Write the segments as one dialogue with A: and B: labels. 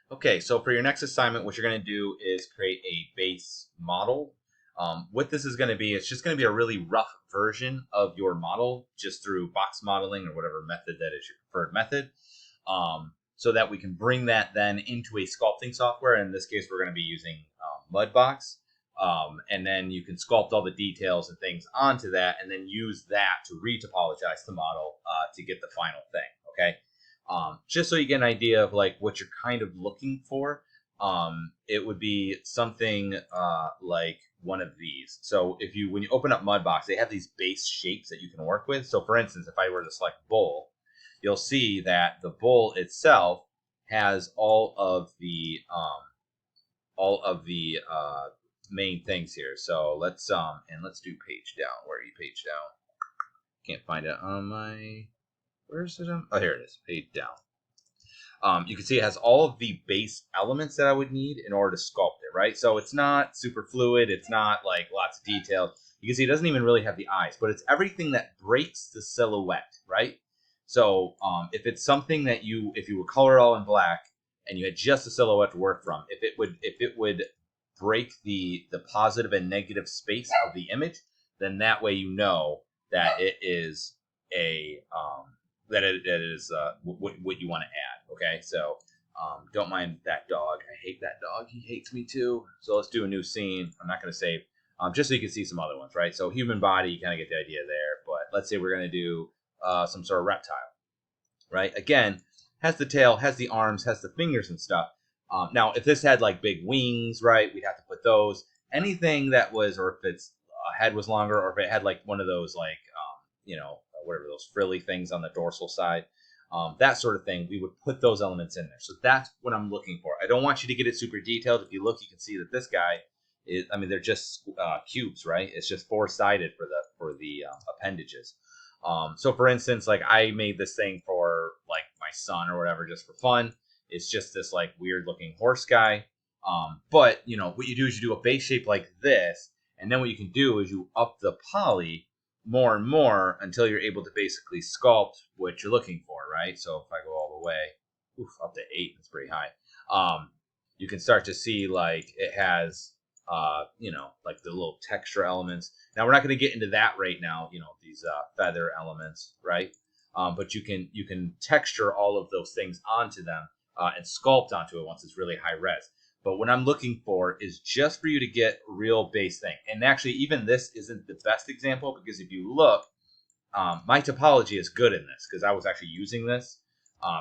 A: Okay, so for your next assignment, what you're going to do is create a base model. What this is going to be, it's just going to be a really rough version of your model, just through box modeling or whatever method that is your preferred method, so that we can bring that then into a sculpting software. In this case, we're going to be using Mudbox. And then you can sculpt all the details and things onto that, and then use that to retopologize the model to get the final thing. Okay. Just so you get an idea of like what you're kind of looking for. It would be something like one of these. So when you open up Mudbox, they have these base shapes that you can work with. So for instance, if I were to select bowl, you'll see that the bowl itself has all of the main things here. So let's do page down. Where are you, page down? Can't find it on my. Where's it? Oh, here it is. Page down. You can see it has all of the base elements that I would need in order to sculpt it, right? So it's not super fluid. It's not like lots of details. You can see it doesn't even really have the eyes, but it's everything that breaks the silhouette, right? So if it's something that if you were colored all in black and you had just a silhouette to work from, if it would break the positive and negative space of the image, then that way you know that it is what you want to add. Okay, so don't mind that dog. I hate that dog. He hates me too. So let's do a new scene. I'm not going to save, just so you can see some other ones, right? So human body, you kind of get the idea there. But let's say we're going to do some sort of reptile, right? Again, has the tail, has the arms, has the fingers and stuff. Now, if this had like big wings, right, we'd have to put those. Anything that was, or if its head was longer, or if it had like one of those like, whatever those frilly things on the dorsal side, that sort of thing, we would put those elements in there. So that's what I'm looking for. I don't want you to get it super detailed. If you look, you can see that this guy is, they're just cubes, right? It's just four-sided for the appendages. So for instance, like I made this thing for like my son or whatever, just for fun. It's just this like weird looking horse guy. But what you do is you do a base shape like this, and then what you can do is you up the poly more and more until you're able to basically sculpt what you're looking for, right? So if I go all the way, up to 8, that's pretty high. You can start to see like it has, like the little texture elements. Now we're not going to get into that right now, these feather elements, right? But you can texture all of those things onto them and sculpt onto it once it's really high res. But what I'm looking for is just for you to get real base thing. And actually, even this isn't the best example, because if you look, my topology is good in this because I was actually using this.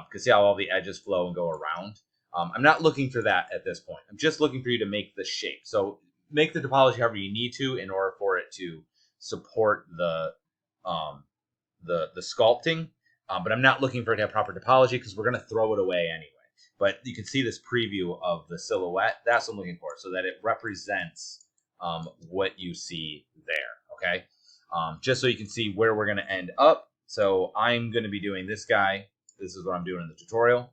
A: Because see how all the edges flow and go around. I'm not looking for that at this point. I'm just looking for you to make the shape. So make the topology however you need to in order for it to support the sculpting. But I'm not looking for it to have proper topology because we're going to throw it away anyway. But you can see this preview of the silhouette. That's what I'm looking for, so that it represents what you see there, okay? Just so you can see where we're going to end up. So I'm going to be doing this guy. This is what I'm doing in the tutorial.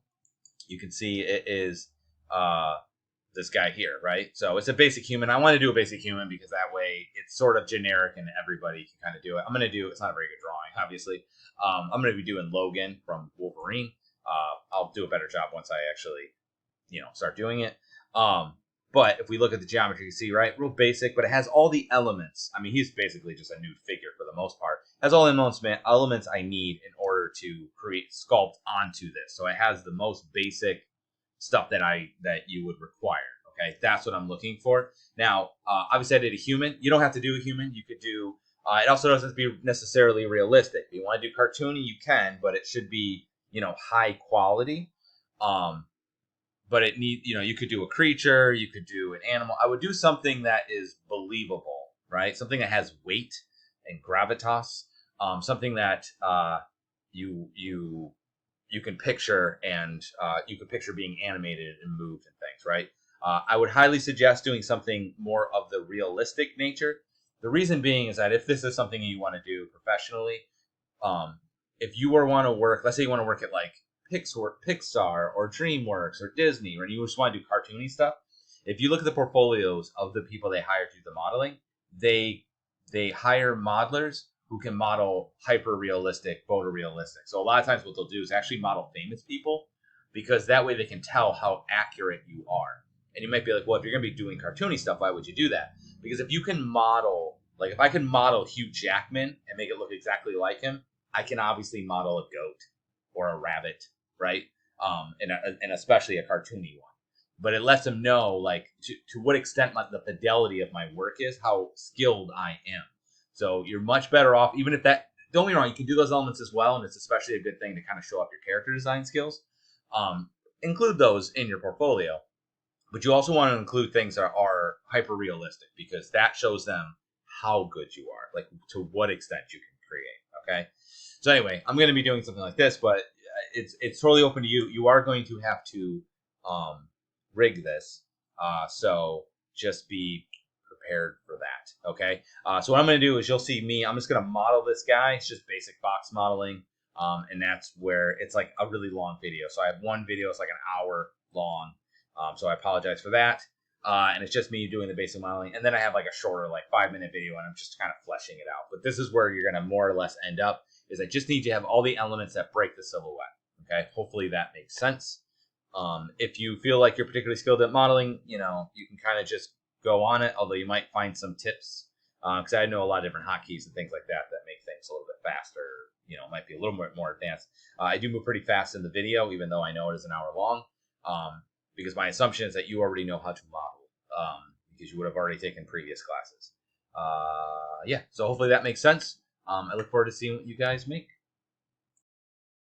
A: You can see it is this guy here, right? So it's a basic human. I want to do a basic human because that way it's sort of generic and everybody can kind of do it. I'm going to do, it's not a very good drawing, obviously. I'm going to be doing Logan from Wolverine. I'll do a better job once I actually, start doing it. But if we look at the geometry, you see, right, real basic, but it has all the elements. He's basically just a nude figure for the most part. It has all the elements I need in order to sculpt onto this. So it has the most basic stuff that you would require. Okay, that's what I'm looking for. Now, obviously I did a human. You don't have to do a human. You could do, it also doesn't have to be necessarily realistic. If you want to do cartoony, you can, but it should be, high quality. But it you could do a creature, you could do an animal. I would do something that is believable, right? Something that has weight and gravitas. Something that you can picture, and you can picture being animated and moved and things, right? I would highly suggest doing something more of the realistic nature. The reason being is that if this is something you want to do professionally, if you want to work, let's say you want to work at like Pixar or DreamWorks or Disney, or you just want to do cartoony stuff, if you look at the portfolios of the people they hire to do the modeling, they hire modelers who can model hyper realistic, photorealistic. So a lot of times what they'll do is actually model famous people because that way they can tell how accurate you are. And you might be like, well, if you're going to be doing cartoony stuff, why would you do that? Because if you can model, like if I can model Hugh Jackman and make it look exactly like him, I can obviously model a goat or a rabbit, right? And especially a cartoony one. But it lets them know, like, to what extent the fidelity of my work is, how skilled I am. So you're much better off, even if that, don't get me wrong, you can do those elements as well, and it's especially a good thing to kind of show off your character design skills. Include those in your portfolio. But you also want to include things that are hyper realistic, because that shows them how good you are, like to what extent you can create. Okay. So anyway, I'm going to be doing something like this, but it's totally open to you. You are going to have to rig this, so just be prepared for that. Okay. So what I'm going to do is, you'll see me. I'm just going to model this guy. It's just basic box modeling, and that's where it's like a really long video. So I have one video. It's like an hour long. So I apologize for that. And it's just me doing the basic modeling. And then I have like a shorter, like 5-minute video, and I'm just kind of fleshing it out. But this is where you're going to more or less end up, is I just need to have all the elements that break the silhouette. Okay. Hopefully that makes sense. If you feel like you're particularly skilled at modeling, you can kind of just go on it, although you might find some tips. Because I know a lot of different hotkeys and things like that make things a little bit faster. Might be a little bit more advanced. I do move pretty fast in the video, even though I know it is an hour long. Because my assumption is that you already know how to model, because you would have already taken previous classes. Yeah, so hopefully that makes sense. I look forward to seeing what you guys make.